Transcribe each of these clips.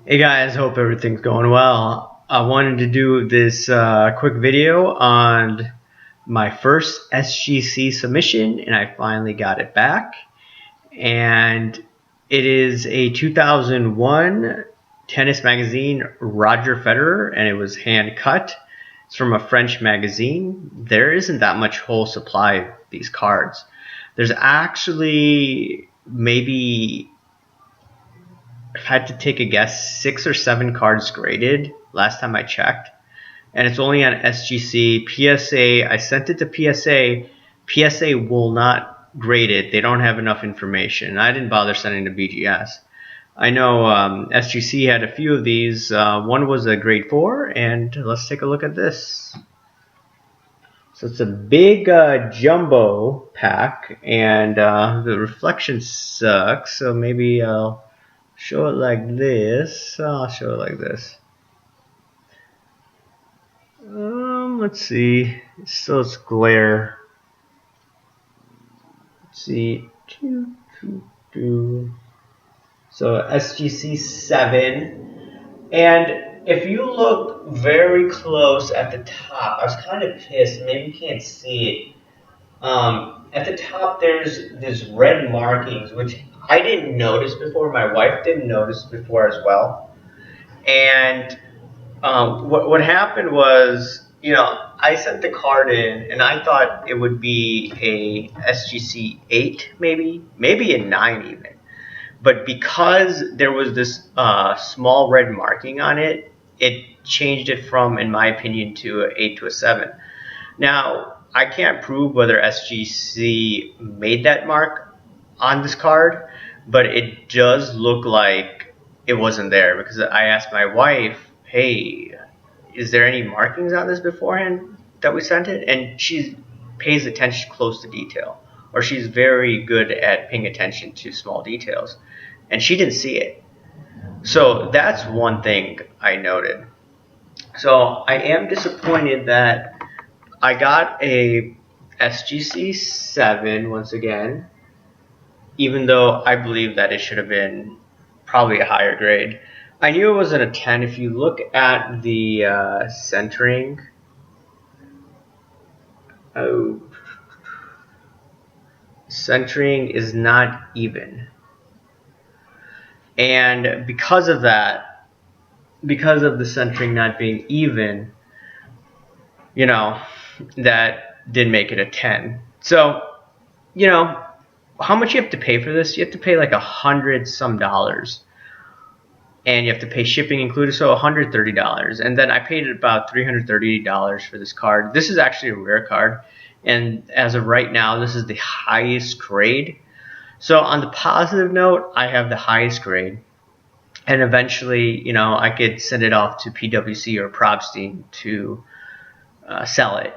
Hey guys, hope everything's going well. I wanted to do this quick video on my first SGC submission, and I finally got it back. And it is a 2001 tennis magazine, Roger Federer, and it was hand cut. It's from a French magazine. There isn't that much whole supply of these cards. There's actually maybe, if I had to take a guess, 6 or 7 cards graded last time I checked, and it's only on SGC. PSA, I sent it to PSA. PSA will not grade it. They don't have enough information. I didn't bother sending to BGS. I know SGC had a few of these. One was a grade 4, and let's take a look at this. So it's a big jumbo pack, and the reflection sucks, so maybe I'll show it like this. I'll show it like this. Let's see. So it's glare. Let's see. So SGC 7. And if you look very close at the top, I was kind of pissed. Maybe you can't see it. At the top, there's red markings, which I didn't notice before. My wife didn't notice before as well. And what happened was, I sent the card in, and I thought it would be a SGC 8, maybe a 9 even. But because there was this small red marking on it, it changed it from, in my opinion, to an 8 to a 7. Now, I can't prove whether SGC made that mark on this card, but it does look like it wasn't there, because I asked my wife, hey, is there any markings on this beforehand that we sent it? And she pays attention close to detail, or she's very good at paying attention to small details, and she didn't see it. So that's one thing I noted. So I am disappointed that I got a SGC 7 once again, even though I believe that it should have been probably a higher grade. I knew it wasn't a 10. If you look at the centering, centering is not even. And because of that, because of the centering not being even, that did make it a 10. So, how much you have to pay for this? You have to pay like $100 some, and you have to pay shipping included, so $130. And then I paid about $330 for this card. This is actually a rare card, and as of right now, this is the highest grade. So on the positive note, I have the highest grade, and eventually, I could send it off to PwC or Probstein to sell it,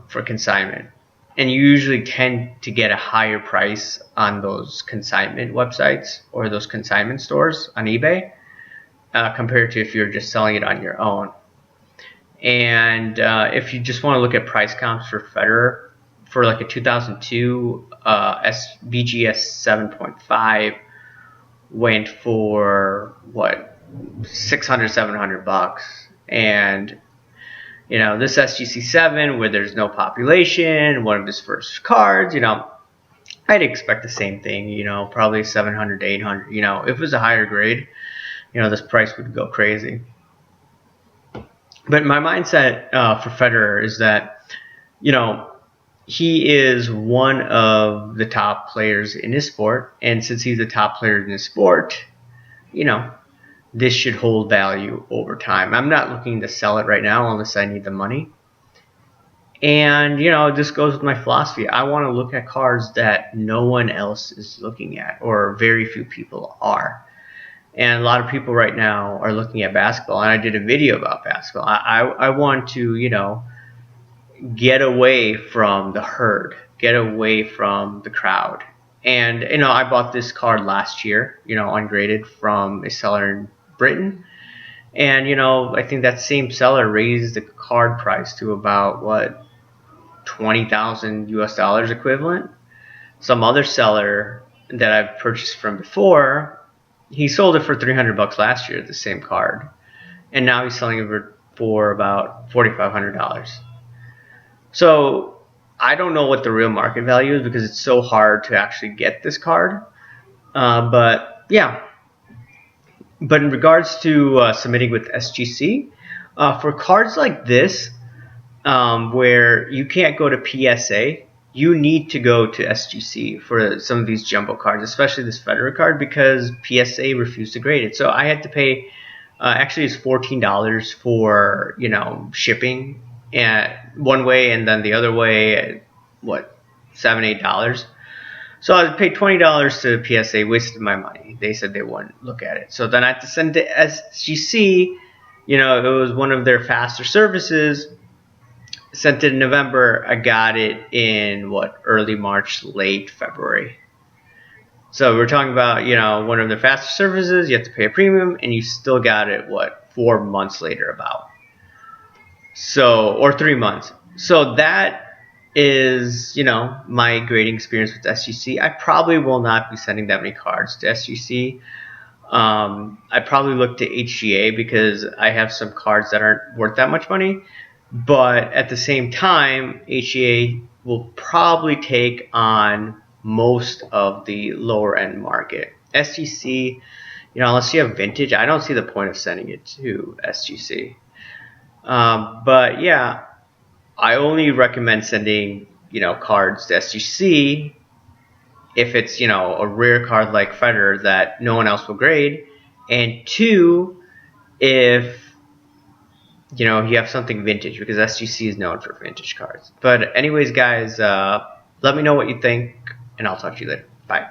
for consignment. And you usually tend to get a higher price on those consignment websites or those consignment stores on eBay compared to if you're just selling it on your own. And if you just want to look at price comps for Federer, for like a 2002 BGS 7.5 went for what, $600-700, and this SGC 7, where there's no population, one of his first cards, I'd expect the same thing, probably 700 to 800. If it was a higher grade, this price would go crazy. But my mindset for Federer is that, he is one of the top players in his sport, and since he's the top player in his sport, this should hold value over time. I'm not looking to sell it right now unless I need the money. And, this goes with my philosophy. I want to look at cards that no one else is looking at, or very few people are. And a lot of people right now are looking at basketball, and I did a video about basketball. I want to, get away from the herd, get away from the crowd. And, I bought this card last year, ungraded from a seller in Britain. And, I think that same seller raised the card price to about, what, $20,000 equivalent. Some other seller that I've purchased from before He sold it for $300 last year, the same card, and now he's selling it for about $4,500. So I don't know what the real market value is because it's so hard to actually get this card. But yeah. But in regards to submitting with SGC, for cards like this, where you can't go to PSA, you need to go to SGC for some of these jumbo cards, especially this Federer card, because PSA refused to grade it. So I had to pay, actually it's $14 for, shipping one way, and then the other way, what, $7, $8. So I paid $20 to PSA, wasted my money. They said they wouldn't look at it. So then I had to send it to SGC. It was one of their faster services. Sent it in November. I got it in early March, late February. So we're talking about, one of the faster services. You have to pay a premium, and you still got it 4 months later about. So, or 3 months. So that is, my grading experience with SGC. I probably will not be sending that many cards to SGC. I probably look to HGA because I have some cards that aren't worth that much money. But at the same time, HGA will probably take on most of the lower end market. SGC, unless you have vintage, I don't see the point of sending it to SGC. But yeah, I only recommend sending, cards to SGC if it's, a rare card like Federer that no one else will grade. And two, if, you have something vintage, because SGC is known for vintage cards. But anyways, guys, let me know what you think, and I'll talk to you later. Bye.